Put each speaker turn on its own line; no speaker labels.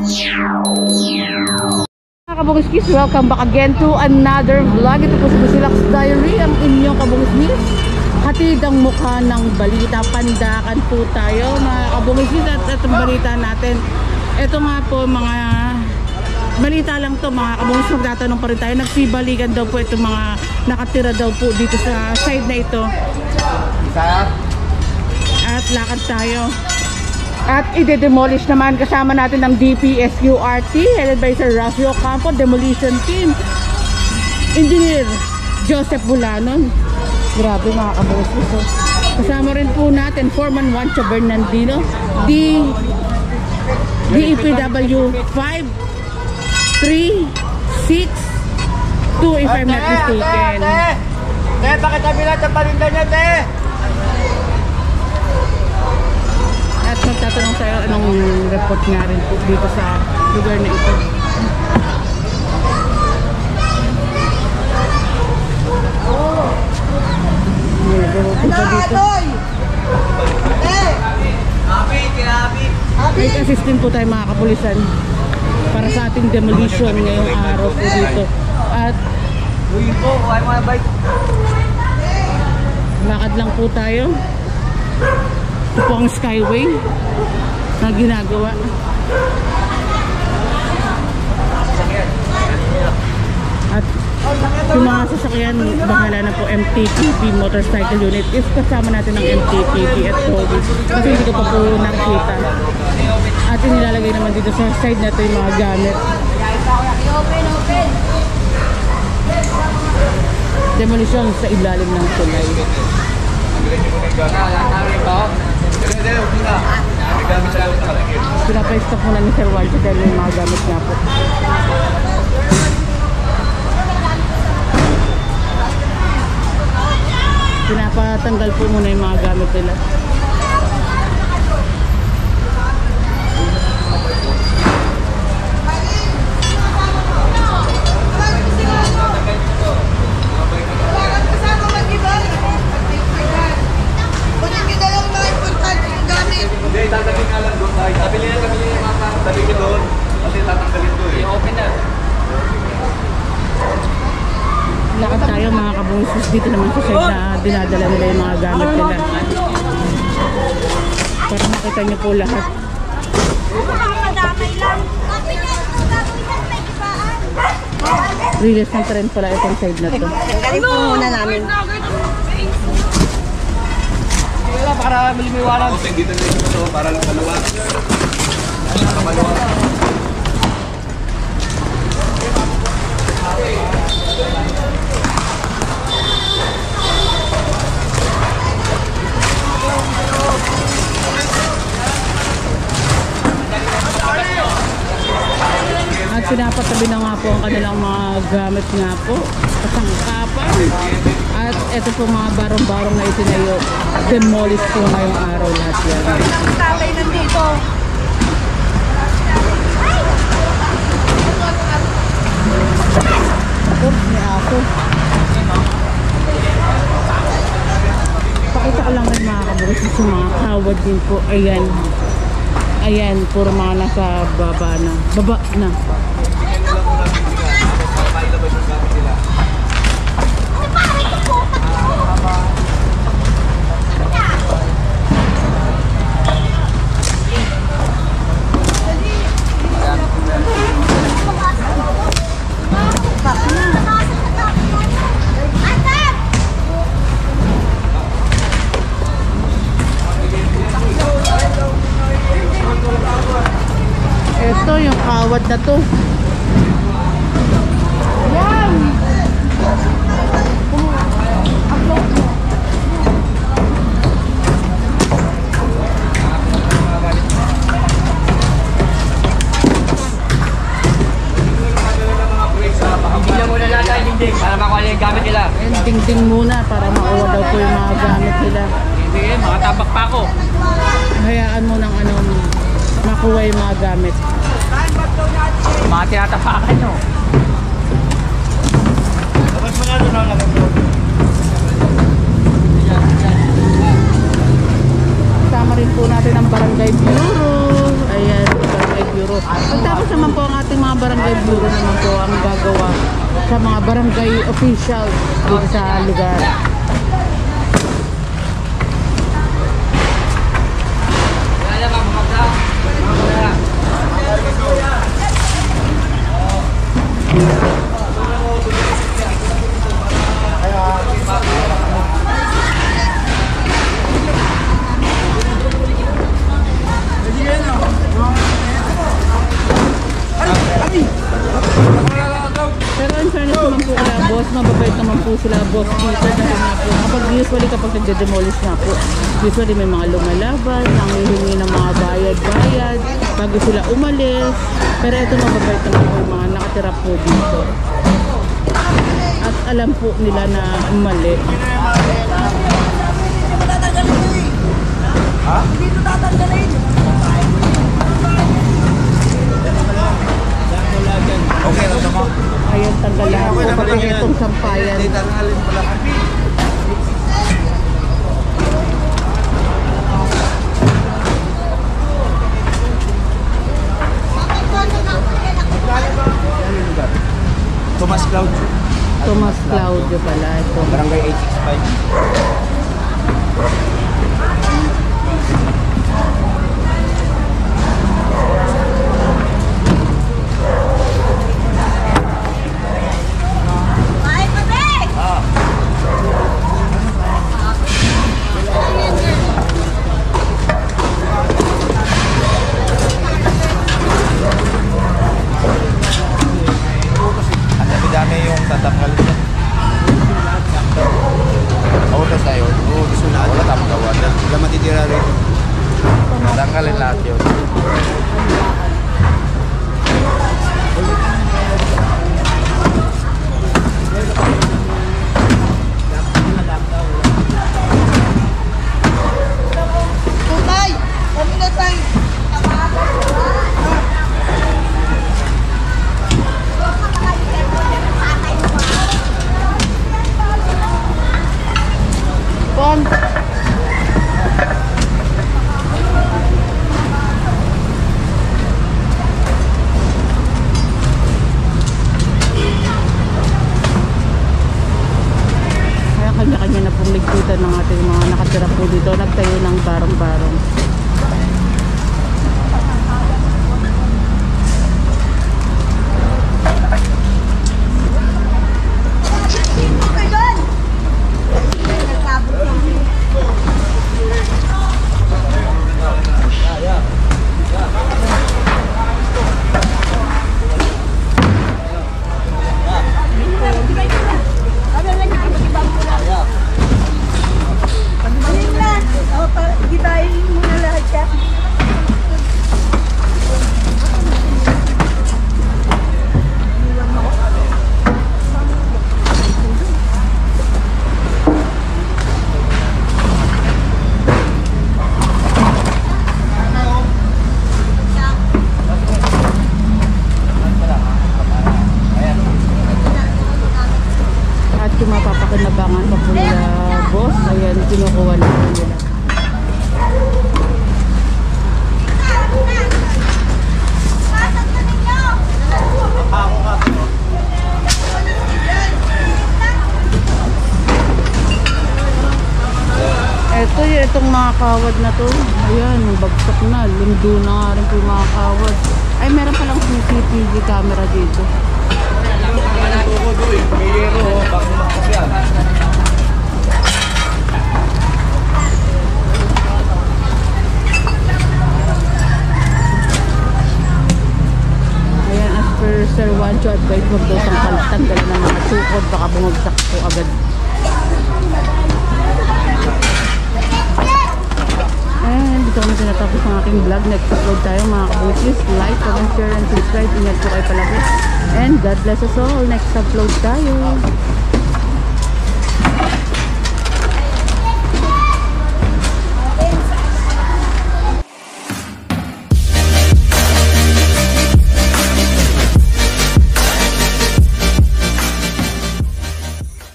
Mga kabungiskis, welcome back again to another vlog. Ito po si Busilak's Diary, ang inyong kabungiskis. Hatid ang mukha ng balita, pandakan po tayo mga kabungiskis. At itong balita natin, ito nga po mga balita lang to mga kabungiskis. Magtatanong pa rin tayo, nagsibalikan daw po itong mga nakatira daw po dito sa side na ito. At lakad tayo. At i-demolish naman kasama natin ng DPSURT headed by Sir Rafael Campo, Demolition Team. Engineer Joseph Bulanon. Grabe mga kaboses. So, kasama rin po natin Foreman Juancho Bernardino, DEPW 5362 if I'm not mistaken.
Te, bakit kami lahat ang paninda niya, te?
At magtatanong tayo anong report nga rin po dito sa lugar na ito. May assistant po tayo mga kapulisan para sa ating demolition ngayong araw po dito. At lakad lang po tayo. Ito po ang skyway na ginagawa. At yung mga sasakyan, bahala na po. MTPP Motorcycle Unit is kasama natin ng MTPP at COVID kasi hindi ko pa po nakikita. At inilalagay naman dito sa side na ito yung mga gamit. Demolition sa ilalim ng tulay. Pinapa-stop muna ni Sir Juancho dahil yung mga gamit nga po. Pinapatanggal po muna yung mga gamit nila.
Tatanggalin nga lang doon tayo. Sabi nila kami yung mga tatanggalin doon. Kasi tatanggalin doon eh. Open na.
Lakad tayo mga kabungsus dito naman sa side na dinadala nila yung mga gamit nila. Para makita nyo po lahat. Release ng trend pala itong side na to.
Tanggalin po muna namin.
Para malimiwalan. Dito na ito para lang maluwag.
At pinapatabi na nga po ang kanilang mga gamit nga po. Kasangkapan. At ito po mga barong-barong na itinayo. Demolish po ngayong araw lahat yan.
Ang tatay nandito.
Oops, may ako. Pakita ko lang rin mga kabukis sa mga kawad din po. Ayan. Ayan, puro mga nasa baba na. Baba na. Ito yung kawad na to. Yan!
Bigyan muna lahat ang dingding para makuha yung gamit nila.
Ding-ding muna para makuha daw po yung mga gamit nila.
Hindi, mga tapak pa ako.
Hayaan mo ng ano, makuha yung mga gamit.
Mga tinatapakan nyo. Labas mo na doon, labas mo.
Kasama rin po natin ang Barangay Bureau. Ayan, Barangay Bureau. Pagtapos barangay official dito sa lugar. Pero in fairness naman po kaya boss, mababait naman po sila boss Peter na nga po. Kapag nagde-demolish na po, usually may mga lumalaban, nangihingi ng mga bayad-bayad bago sila umalis. Pero ito mababait naman po yung mga nakatira po dito. At alam po nila na mali.
Dito tatanggalin.
Okay, na mo.
Ayan, tanggal lahat po. Pati itong sampayan.
Tanggalin pala. Thomas Cloud.
Thomas Claudio pala ito.
Barangay 865.
Ay, pabek!
Ang dami-dami yung tatanggalin niya. Oras na yun. Oo, gusto na. Wala tamang gawa. Wala matitira rin. Tatanggalin lahat yun.
Tutay! Kami na tayo!
Pon! Kaya kanya-kanya na pong ligpitan ng ating mga nakatira po dito. Nagtayo ng barong-barong.
Okay, doon! Nagkabot yung Balik na! O, gibayin mo na lahat yan.
At yung mapapakinabangan pa po nila boss, ayan, kinukuha na po nila. Itong mga kawad na to, ayan, bagsak na, lindo na nga rin po yung mga kawad. Ay, meron palang CCTV camera dito. Ayan, as per Sir Juancho, advice wag daw sang kaltanggalan ng mga sukod, baka bumagsak po agad. And dito kami tinatapos ng aking vlog. Next upload tayo mga kabusis. Like, comment, share, and subscribe. Ingat po kayo palagi. And God bless us all. Next upload tayo.